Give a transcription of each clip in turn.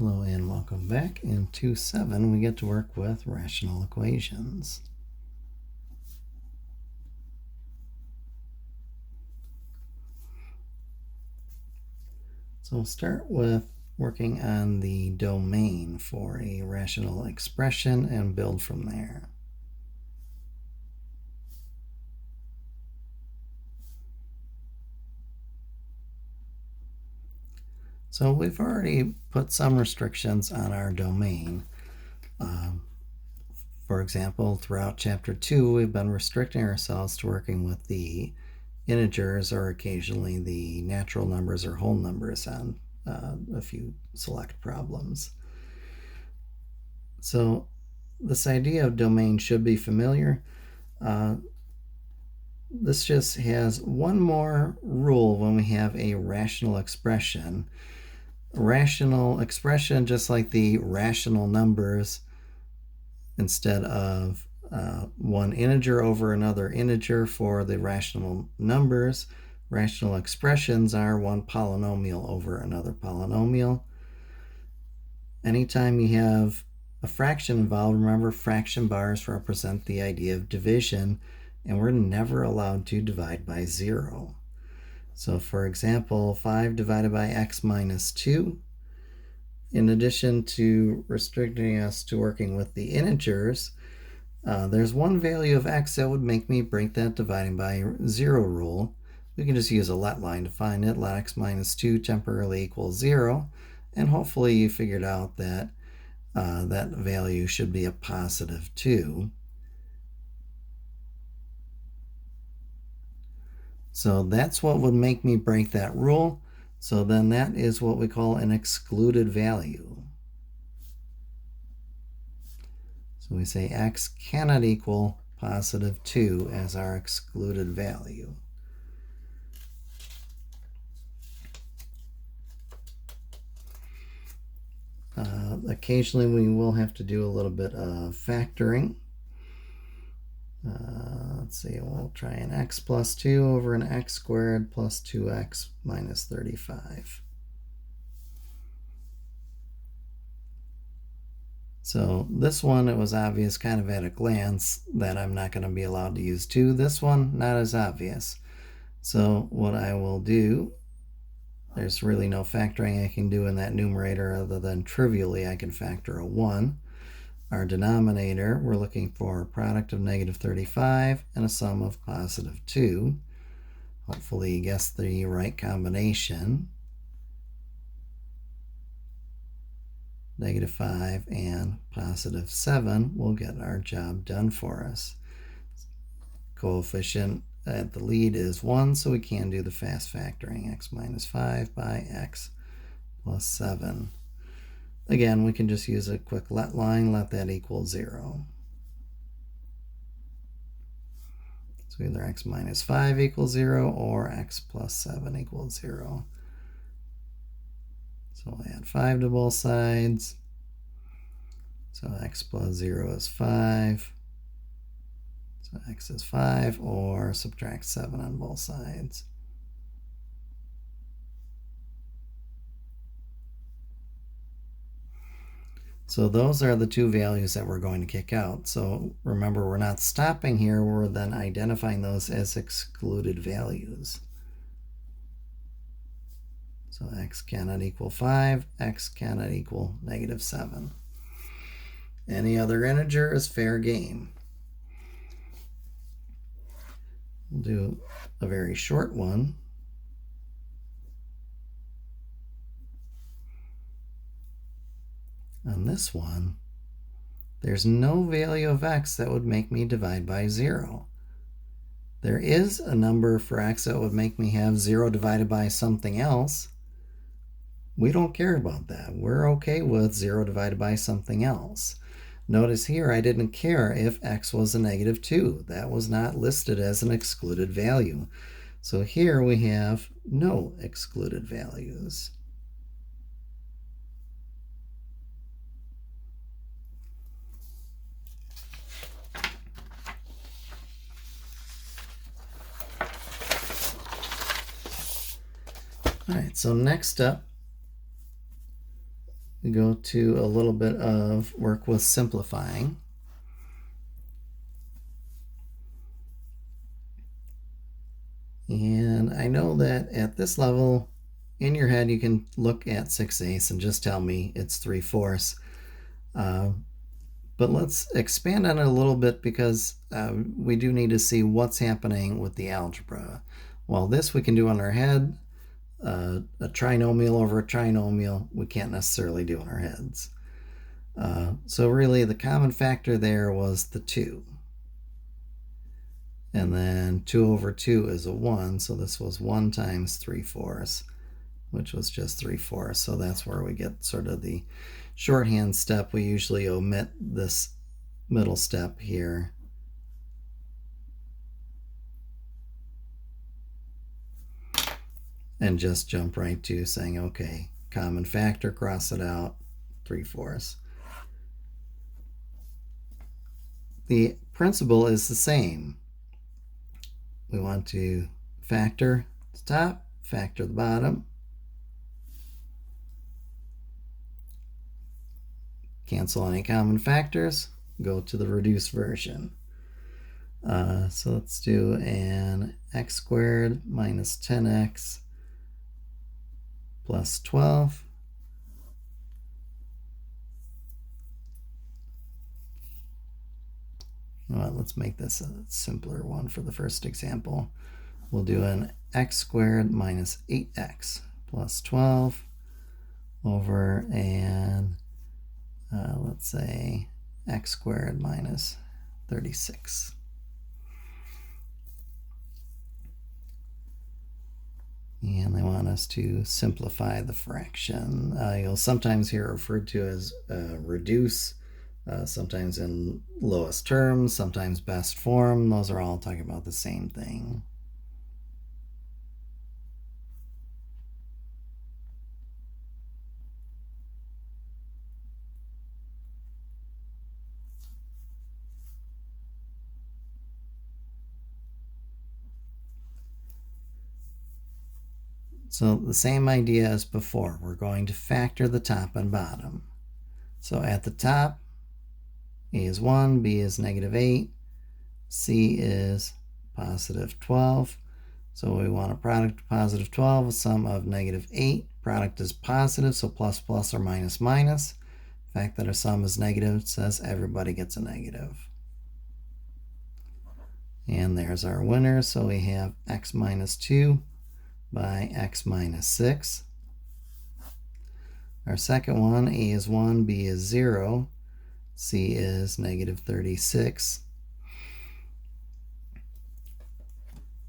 Hello and welcome back. In 2.7 we get to work with rational equations. So we'll start with working on the domain for a rational expression and build from there. So we've already put some restrictions on our domain. For example, throughout chapter 2, we've been restricting ourselves to working with the integers or occasionally the natural numbers or whole numbers on a few select problems. So this idea of domain should be familiar. This just has one more rule when we have a rational expression. A rational expression, just like the rational numbers, instead of one integer over another integer for the rational numbers, rational expressions are one polynomial over another polynomial. Anytime you have a fraction involved, remember fraction bars represent the idea of division, and we're never allowed to divide by 0. So for example, 5 divided by x minus 2, in addition to restricting us to working with the integers, there's one value of x that would make me break that dividing by 0 rule. We can just use a let line to find it. Let x minus 2 temporarily equals 0. And hopefully you figured out that that value should be a positive 2. So that's what would make me break that rule. So then that is what we call an excluded value. So we say x cannot equal positive 2 as our excluded value. Occasionally we will have to do a little bit of factoring. Let's see, we'll try an x plus 2 over an x squared plus 2x minus 35. So this one, it was obvious kind of at a glance that I'm not going to be allowed to use 2. This one, not as obvious. So what I will do, there's really no factoring I can do in that numerator other than trivially I can factor a 1. Our denominator, we're looking for a product of negative 35 and a sum of positive 2. Hopefully you guessed the right combination. Negative 5 and positive 7 will get our job done for us. Coefficient at the lead is 1, so we can do the fast factoring. X minus 5 by x plus 7. Again, we can just use a quick let line, let that equal 0. So either x minus 5 equals 0 or x plus 7 equals 0. So we'll add 5 to both sides. So x plus 0 is 5. So x is 5, or subtract 7 on both sides. So those are the two values that we're going to kick out. So remember, we're not stopping here. We're then identifying those as excluded values. So x cannot equal 5, x cannot equal negative 7. Any other integer is fair game. We'll do a very short one. On this one, there's no value of x that would make me divide by 0. There is a number for x that would make me have 0 divided by something else. We don't care about that. We're okay with 0 divided by something else. Notice here I didn't care if x was a negative 2. That was not listed as an excluded value. So here we have no excluded values. All right, so next up, we go to a little bit of work with simplifying. And I know that at this level, in your head, you can look at 6/8 and just tell me it's 3/4. But let's expand on it a little bit because we do need to see what's happening with the algebra. Well, this we can do in our head. A trinomial over a trinomial, we can't necessarily do in our heads. So really the common factor there was the 2. And then 2 over 2 is a 1, so this was 1 times 3/4, which was just 3/4. So that's where we get sort of the shorthand step. We usually omit this middle step here. And just jump right to saying, okay, common factor, cross it out, 3/4. The principle is the same. We want to factor the top, factor the bottom. Cancel any common factors, go to the reduced version. So let's do an x squared minus 10x plus 12. Well, let's make this a simpler one for the first example. We'll do an x squared minus 8x plus 12 over an, let's say, x squared minus 36. And they want us to simplify the fraction. You'll sometimes hear it referred to as reduce, sometimes in lowest terms, sometimes best form. Those are all talking about the same thing. So the same idea as before. We're going to factor the top and bottom. So at the top, A is 1, B is negative 8, C is positive 12. So we want a product of positive 12, a sum of negative 8. Product is positive, so plus plus or minus minus. The fact that our sum is negative says everybody gets a negative. And there's our winner. So we have x minus 2 by x minus 6. Our second one, A is 1, B is 0, C is negative 36.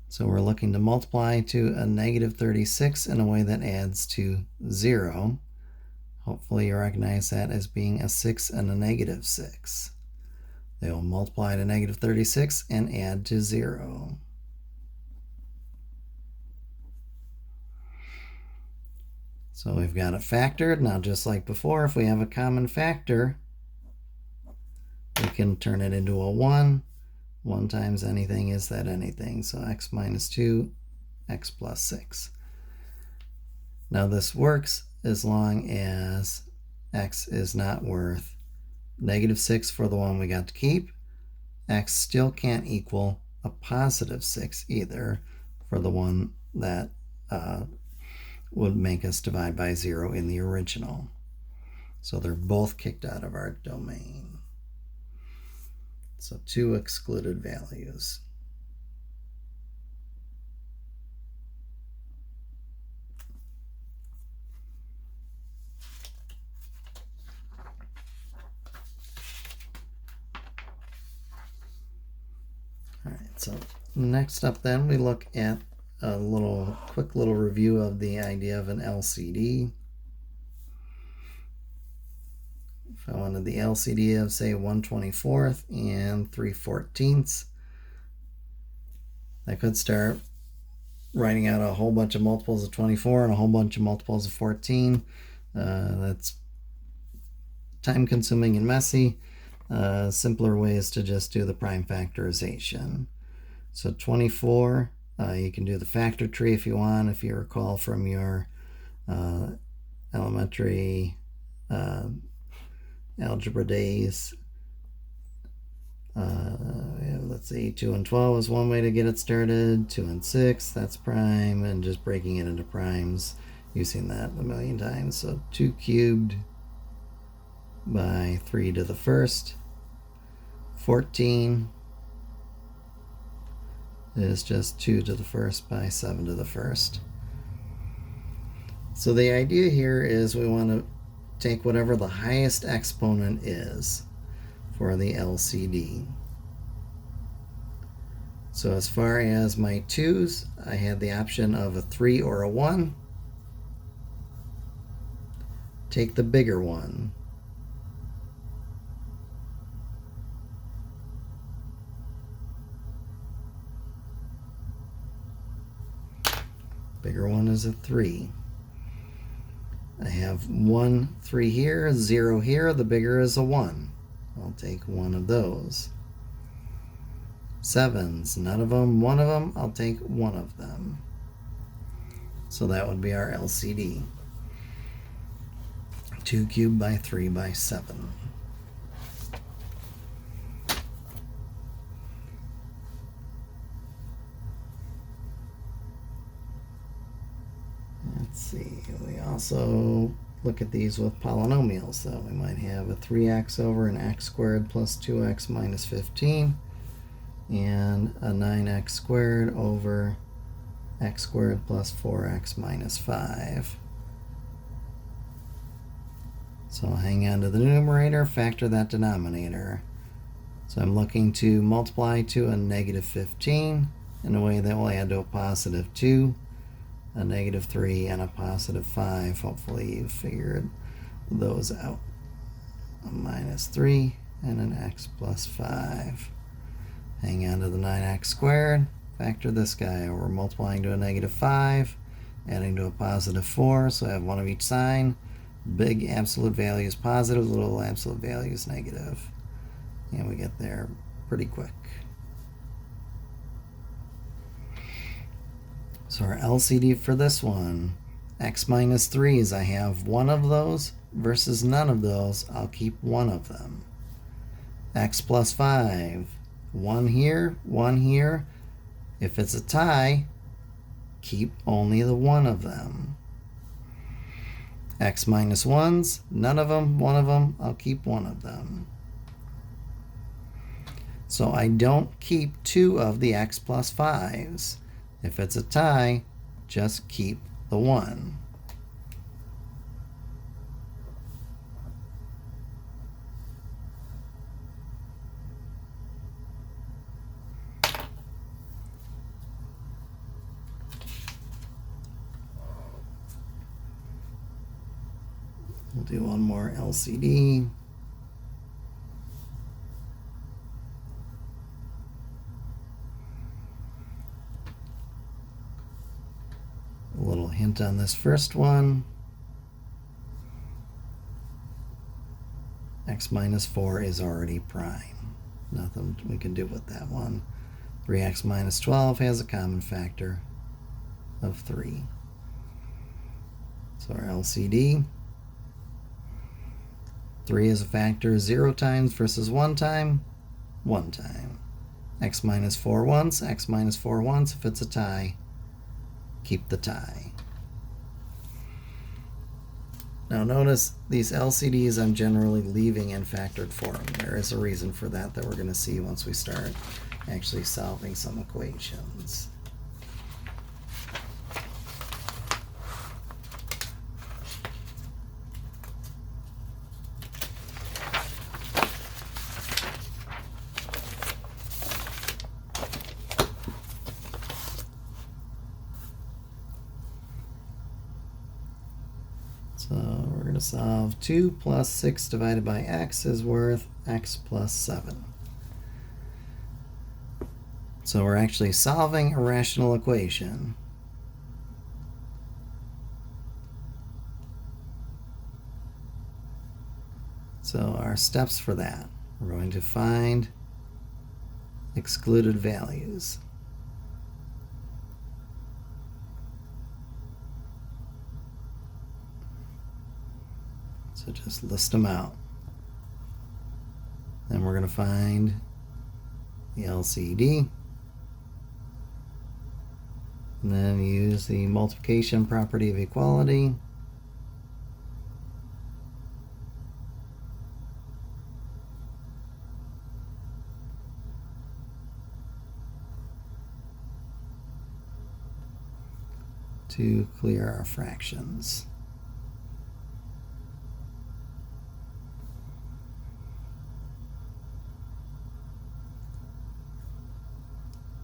So we're looking to multiply to a negative 36 in a way that adds to 0. Hopefully you recognize that as being a 6 and a negative 6. They will multiply to negative 36 and add to 0. So we've got it factored. Now, just like before, if we have a common factor, we can turn it into a 1. 1 times anything is that anything. So x minus 2, x plus 6. Now this works as long as x is not worth negative 6 for the one we got to keep. X still can't equal a positive 6 either for the one that would make us divide by 0 in the original. So they're both kicked out of our domain. So 2 excluded values. All right, so next up then we look at a quick little review of the idea of an LCD. If I wanted the LCD of, say, 1/24 and 3/14, I could start writing out a whole bunch of multiples of 24 and a whole bunch of multiples of 14. That's time consuming and messy. Simpler way is to just do the prime factorization. So 24, you can do the factor tree if you want. If you recall from your elementary algebra days. Let's see, 2 and 12 is one way to get it started. 2 and 6, that's prime, and just breaking it into primes. You've seen that a million times. So 2 cubed by 3 to the first. 14 is just 2 to the first by 7 to the first. So the idea here is we want to take whatever the highest exponent is for the LCD. So as far as my 2's, I had the option of a 3 or a 1. Take the bigger one. Bigger one is a 3. I have 1, 3 here, 0 here. The bigger is a 1. I'll take one of those. 7's, none of them, one of them. I'll take one of them. So that would be our LCD. 2 cubed by 3 by 7. Let's see, we also look at these with polynomials. So we might have a 3x over an x squared plus 2x minus 15 and a 9x squared over x squared plus 4x minus 5. So I'll hang on to the numerator, factor that denominator. So I'm looking to multiply to a negative 15 in a way that will add to a positive 2, a negative 3, and a positive 5. Hopefully you've figured those out. A minus 3 and an x plus 5. Hang on to the 9x squared, factor this guy. We're multiplying to a negative 5, adding to a positive 4, so I have one of each sign. Big absolute value is positive, little absolute value is negative. And we get there pretty quick. So our LCD for this one, x minus 3's, I have one of those versus none of those. I'll keep one of them. X plus 5, one here, one here. If it's a tie, keep only the one of them. X minus 1's, none of them, one of them, I'll keep one of them. So I don't keep 2 of the x plus 5's. If it's a tie, just keep the 1. We'll do one more LCD. A little hint on this first one. X minus 4 is already prime. Nothing we can do with that one. 3x minus 12 has a common factor of 3. So our LCD, 3 is a factor 0 times versus 1 time, 1 time. X minus 4 once, x minus 4 once. If it's a tie, keep the tie. Now notice these LCDs I'm generally leaving in factored form. There is a reason for that we're going to see once we start actually solving some equations. So we're going to solve 2 plus 6 divided by x is worth x plus 7. So we're actually solving a rational equation. So our steps for that, we're going to find excluded values. So just list them out. Then we're going to find the LCD. And then use the multiplication property of equality. To clear our fractions.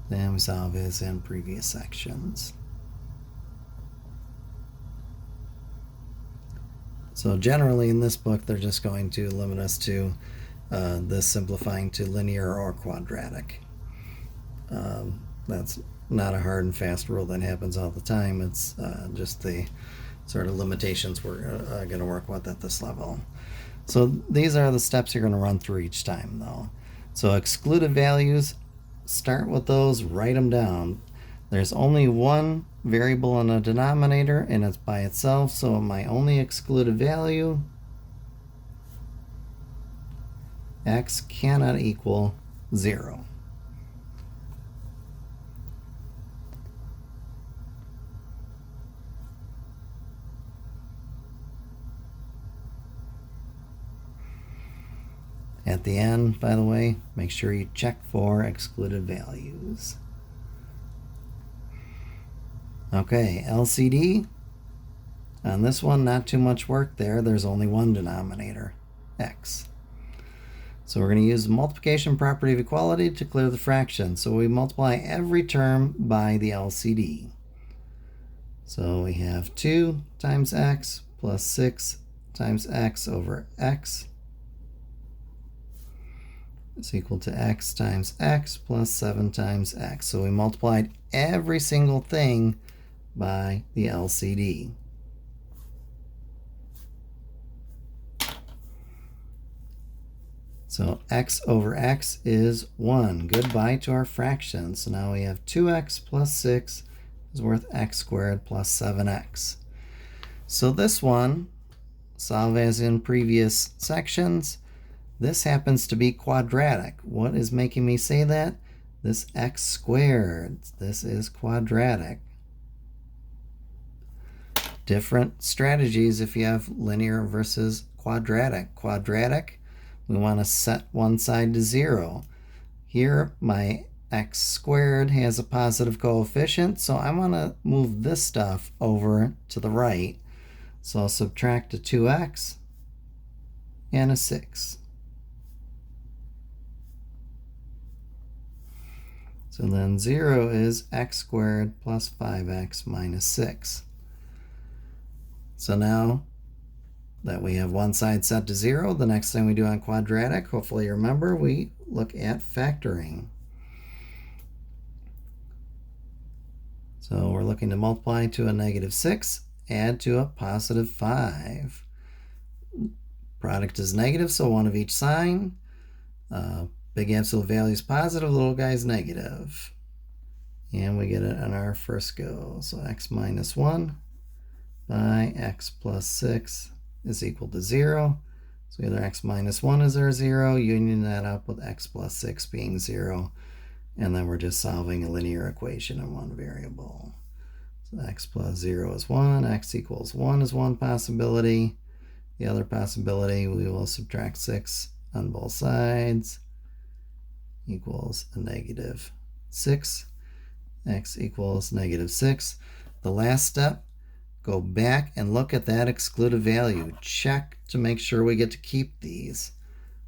Then we solve as in previous sections. So generally in this book, they're just going to limit us to this simplifying to linear or quadratic. That's not a hard and fast rule that happens all the time. It's just the sort of limitations we're going to work with at this level. So these are the steps you're going to run through each time, though. So excluded values, start with those, write them down. There's only one variable in a denominator, and it's by itself, so my only excluded value, x, cannot equal 0. At the end, by the way, make sure you check for excluded values. Okay, LCD. On this one, not too much work there. There's only one denominator, x. So we're going to use the multiplication property of equality to clear the fraction. So we multiply every term by the LCD. So we have 2 times x plus 6 times x over x is equal to x times x plus 7 times x. So we multiplied every single thing by the LCD. So x over x is 1. Goodbye to our fractions. So now we have 2x plus 6 is worth x squared plus 7x. So this one, solve as in previous sections, this happens to be quadratic. What is making me say that? This x squared. This is quadratic. Different strategies if you have linear versus quadratic. Quadratic, we want to set one side to 0. Here, my x squared has a positive coefficient, so I want to move this stuff over to the right. So I'll subtract a 2x and a 6. So then 0 is x squared plus 5x minus 6. So now that we have one side set to 0, the next thing we do on quadratic, hopefully you remember, we look at factoring. So we're looking to multiply to a negative 6, add to a positive 5. Product is negative, so one of each sign. Big absolute value is positive, little guy is negative. And we get it on our first go. So x minus 1 by x plus 6 is equal to 0. So either x minus 1 is our 0, union that up with x plus 6 being 0. And then we're just solving a linear equation in one variable. So x plus 0 is 1, x equals 1 is one possibility. The other possibility, we will subtract 6 on both sides, equals a negative 6. X equals negative 6. The last step, go back and look at that excluded value. Check to make sure we get to keep these.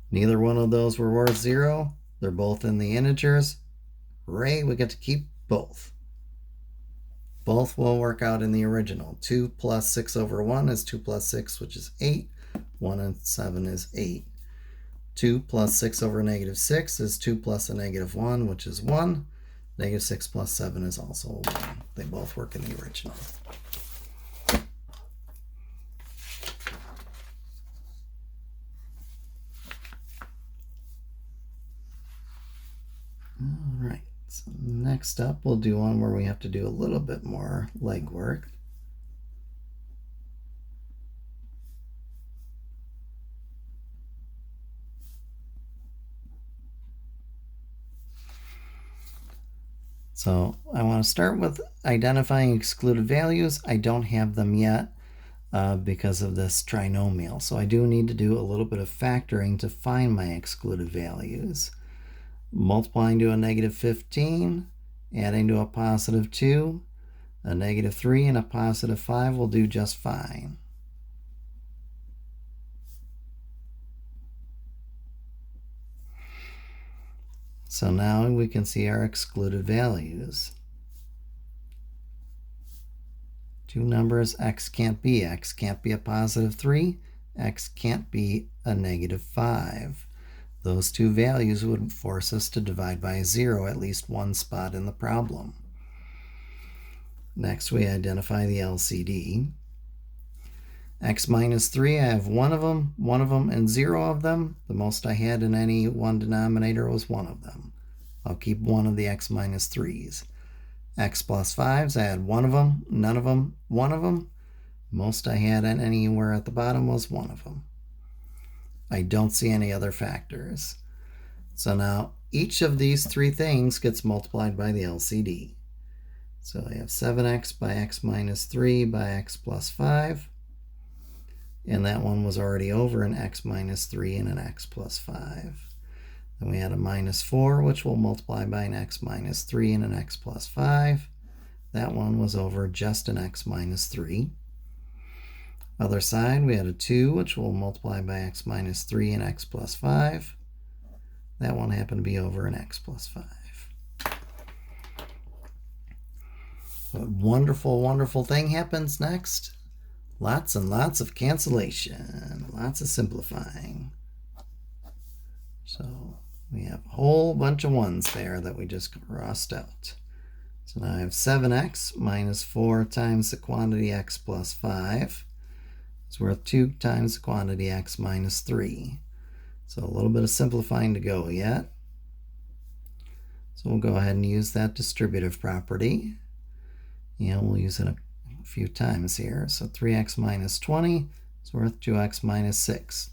Neither one of those were worth 0. They're both in the integers. Hooray, we get to keep both. Both will work out in the original. 2 plus 6 over 1 is 2 plus 6, which is 8. 1 and 7 is 8. 2 plus 6 over negative 6 is 2 plus a negative 1, which is 1. Negative 6 plus 7 is also 1. They both work in the original. All right, so next up we'll do one where we have to do a little bit more legwork. So I want to start with identifying excluded values. I don't have them yet because of this trinomial. So I do need to do a little bit of factoring to find my excluded values. Multiplying to a negative 15, adding to a positive 2, a negative 3, and a positive 5 will do just fine. So now we can see our excluded values. Two numbers, x can't be a positive 3, x can't be a negative 5. Those two values would force us to divide by 0 at least one spot in the problem. Next, we identify the LCD. X minus 3, I have one of them, and 0 of them. The most I had in any one denominator was one of them. I'll keep one of the x minus 3's. X plus 5's, I had one of them, none of them, one of them. Most I had in anywhere at the bottom was one of them. I don't see any other factors. So now each of these three things gets multiplied by the LCD. So I have 7x by x minus 3 by x plus 5. And that one was already over an x minus 3 and an x plus 5. Then we had a minus 4, which will multiply by an x minus 3 and an x plus 5. That one was over just an x minus 3. Other side, we had a 2, which will multiply by x minus 3 and x plus 5. That one happened to be over an x plus 5. What wonderful, wonderful thing happens next? Lots and lots of cancellation, lots of simplifying. So we have a whole bunch of ones there that we just crossed out. So now I have 7x minus 4 times the quantity x plus 5 is worth 2 times the quantity x minus 3. So a little bit of simplifying to go yet. So we'll go ahead and use that distributive property. And we'll use it a few times here. So 3x minus 20 is worth 2x minus 6.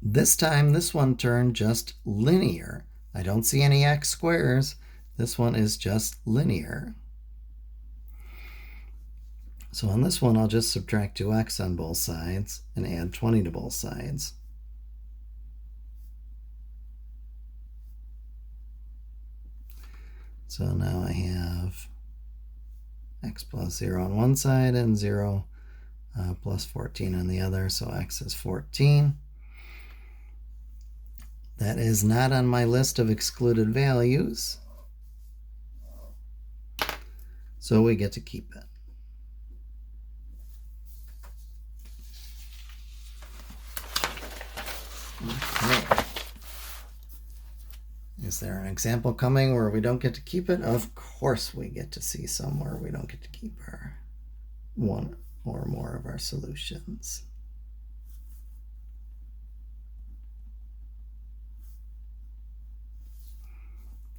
This time, this one turned just linear. I don't see any x squares. This one is just linear. So on this one, I'll just subtract 2x on both sides and add 20 to both sides. So now I have x plus 0 on one side and 0 plus 14 on the other, so x is 14. That is not on my list of excluded values, so we get to keep it. Okay. Is there an example coming where we don't get to keep it? Of course we get to see somewhere we don't get to keep our one or more of our solutions.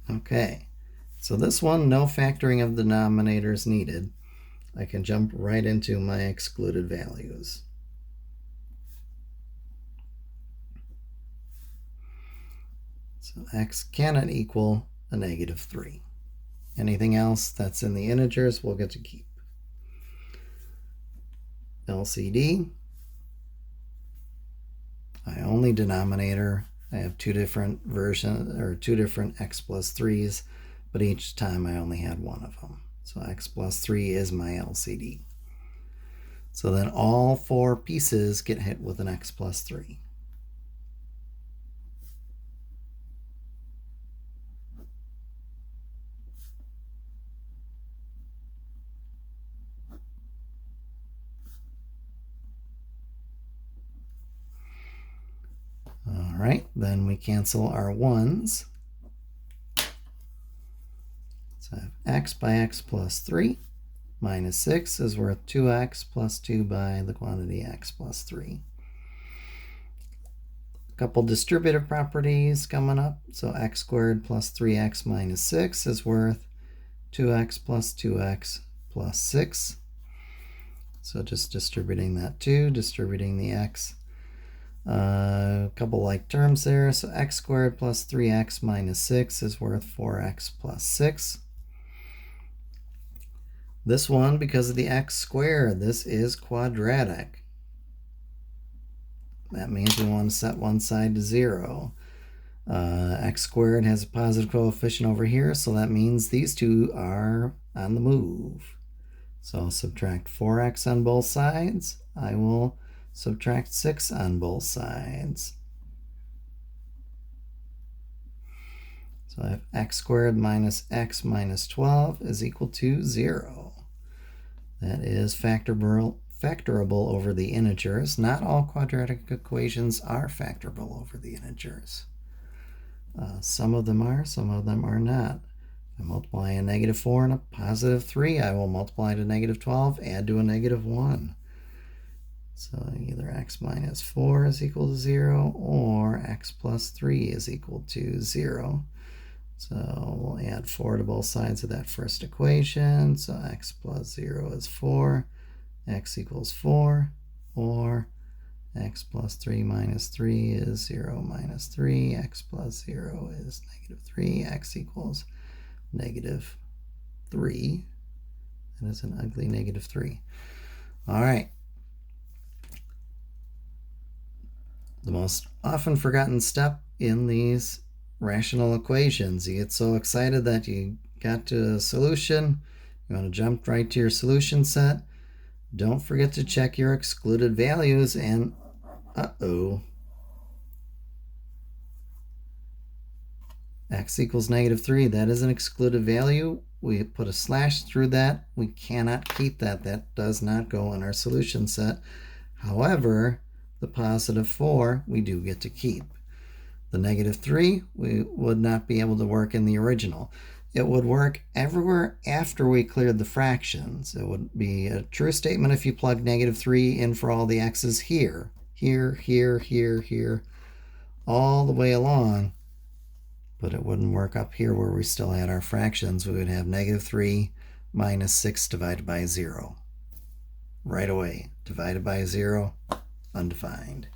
Okay, so this one, no factoring of denominators needed. I can jump right into my excluded values. So x cannot equal a negative 3. Anything else that's in the integers we'll get to keep. LCD, my only denominator, I have two different versions, or two different x plus 3's, but each time I only had one of them. So x plus 3 is my LCD. So then all four pieces get hit with an x plus 3. All right, then we cancel our 1's. So I have x by x plus 3 minus 6 is worth 2x plus 2 by the quantity x plus 3. A couple distributive properties coming up. So x squared plus 3x minus 6 is worth 2x plus 2x plus 6. So just distributing that 2, distributing the x. A couple like terms there. So x squared plus 3x minus 6 is worth 4x plus 6. This one, because of the x squared, this is quadratic. That means we want to set one side to 0. X squared has a positive coefficient over here, so that means these two are on the move. So I'll subtract 4x on both sides. I will subtract 6 on both sides. So I have x squared minus x minus 12 is equal to 0. That is factorable over the integers. Not all quadratic equations are factorable over the integers. Some of them are, some of them are not. If I multiply a negative 4 and a positive 3, I will multiply to negative 12, add to a negative 1. So either x minus 4 is equal to 0 or x plus 3 is equal to 0. So we'll add 4 to both sides of that first equation. So x plus 0 is 4, x equals 4, or x plus 3 minus 3 is 0 minus 3, x plus 0 is negative 3, x equals negative 3. That is an ugly negative 3. All right. The most often forgotten step in these rational equations. You get so excited that you got to a solution. You want to jump right to your solution set. Don't forget to check your excluded values and x equals negative 3. That is an excluded value. We put a slash through that. We cannot keep that. That does not go in our solution set. However, the positive 4 we do get to keep. The negative 3 we would not be able to work in the original. It would work everywhere after we cleared the fractions. It would be a true statement if you plug negative 3 in for all the x's here, here, all the way along. But it wouldn't work up here where we still had our fractions. We would have negative 3 minus 6 divided by 0. Right away, divided by 0, undefined.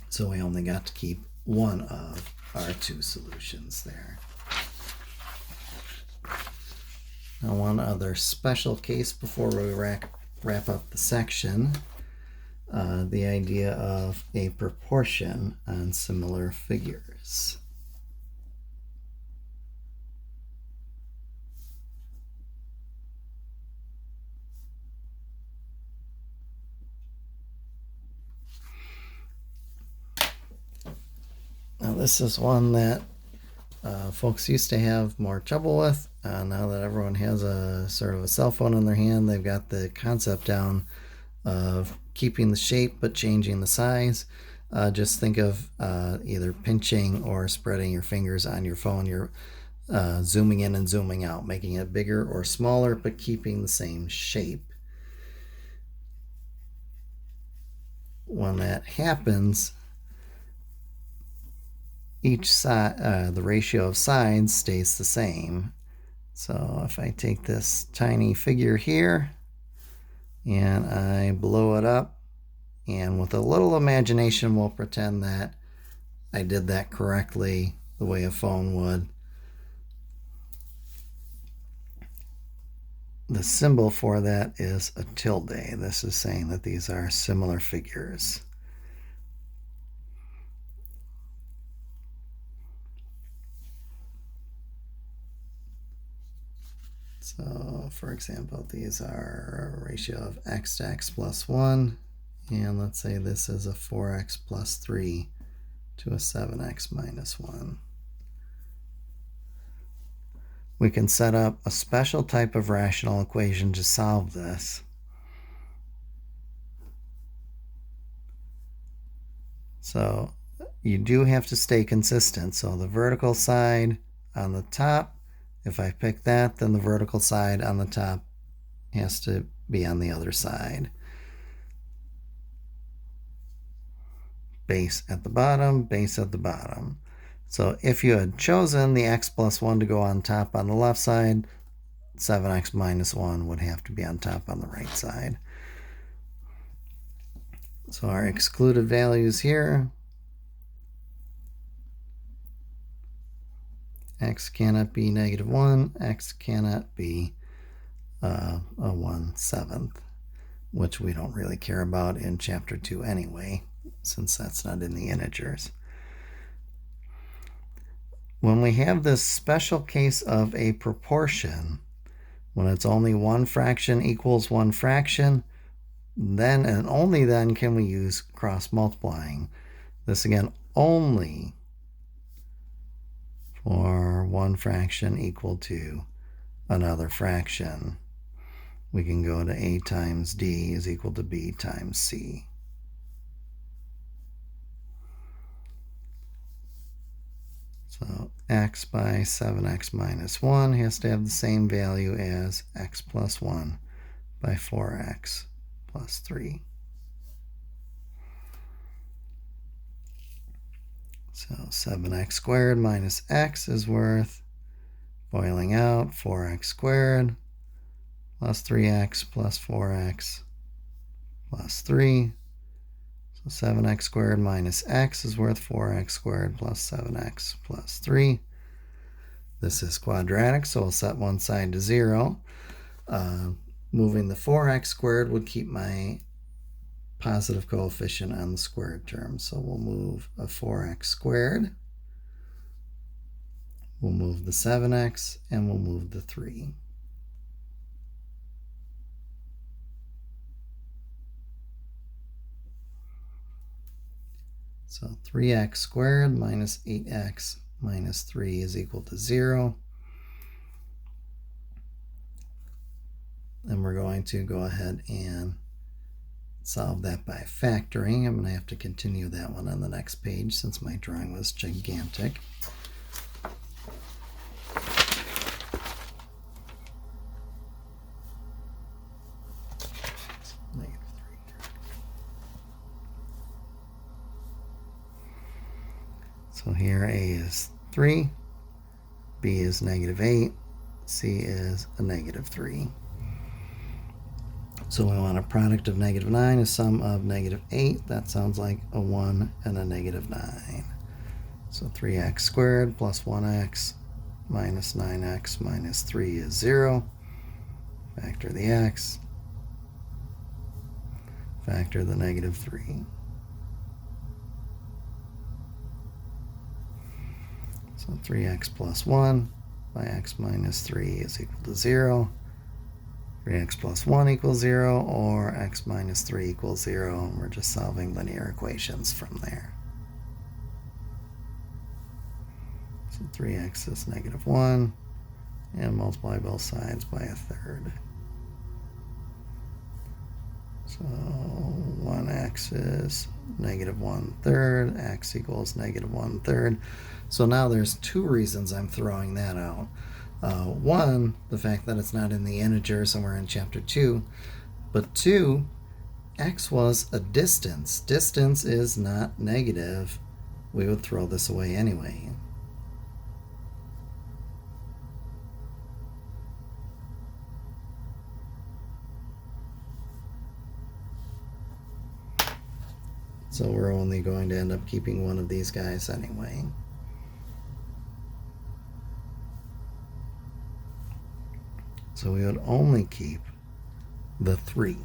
So we only got to keep one of our two solutions there. Now one other special case before we wrap up the section. The idea of a proportion on similar figures. Now this is one that folks used to have more trouble with. Now that everyone has a sort of a cell phone in their hand, they've got the concept down of keeping the shape but changing the size. Just think of either pinching or spreading your fingers on your phone. You're zooming in and zooming out, making it bigger or smaller but keeping the same shape. When that happens, each side, the ratio of sides stays the same. So if I take this tiny figure here and I blow it up, and with a little imagination we'll pretend that I did that correctly the way a phone would. The symbol for that is a tilde. This is saying that these are similar figures. So, for example, these are a ratio of x to x plus 1, and let's say this is a 4x plus 3 to a 7x minus 1. We can set up a special type of rational equation to solve this. So you do have to stay consistent. So the vertical side on the top, if I pick that, then the vertical side on the top has to be on the other side. Base at the bottom, base at the bottom. So if you had chosen the x plus 1 to go on top on the left side, 7x minus 1 would have to be on top on the right side. So our excluded values here, x cannot be -1, x cannot be a 1/7, which we don't really care about in chapter 2 anyway, since that's not in the integers. When we have this special case of a proportion, when it's only one fraction equals one fraction, then and only then can we use cross multiplying. This again only for one fraction equal to another fraction. We can go to a times d is equal to b times c. So x by 7x minus 1 has to have the same value as x plus 1 by 4x plus 3. So 7x squared minus x is worth, boiling out, 4x squared plus 3x plus 4x plus 3. So 7x squared minus x is worth 4x squared plus 7x plus 3. This is quadratic, so we'll set one side to 0. Moving the 4x squared would keep my positive coefficient on the squared term. So we'll move a 4x squared. We'll move the 7x, and we'll move the 3. So 3x squared minus 8x minus 3 is equal to 0. And we're going to go ahead and solve that by factoring. I'm going to have to continue that one on the next page since my drawing was gigantic. So here a is 3, b is -8, c is a -3. So we want a product of -9, a sum of -8. That sounds like a 1 and a -9. So 3x squared plus 1x minus 9x minus 3 is 0. Factor the x. Factor the -3. So 3x plus 1 by x minus 3 is equal to 0. 3x plus 1 equals 0, or x minus 3 equals 0. We're just solving linear equations from there. So 3x is -1, and multiply both sides by a third. So 1x is -1/3, x equals -1/3. So now there's two reasons I'm throwing that out. One, the fact that it's not in the integers and we're in chapter 2. But 2, x was a distance. Distance is not negative. We would throw this away anyway. So we're only going to end up keeping one of these guys anyway. So we would only keep the 3.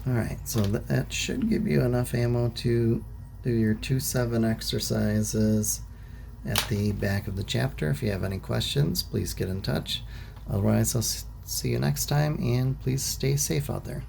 All right, so that should give you enough ammo to do your 2-7 exercises at the back of the chapter. If you have any questions, please get in touch. Otherwise, I'll see you next time, and please stay safe out there.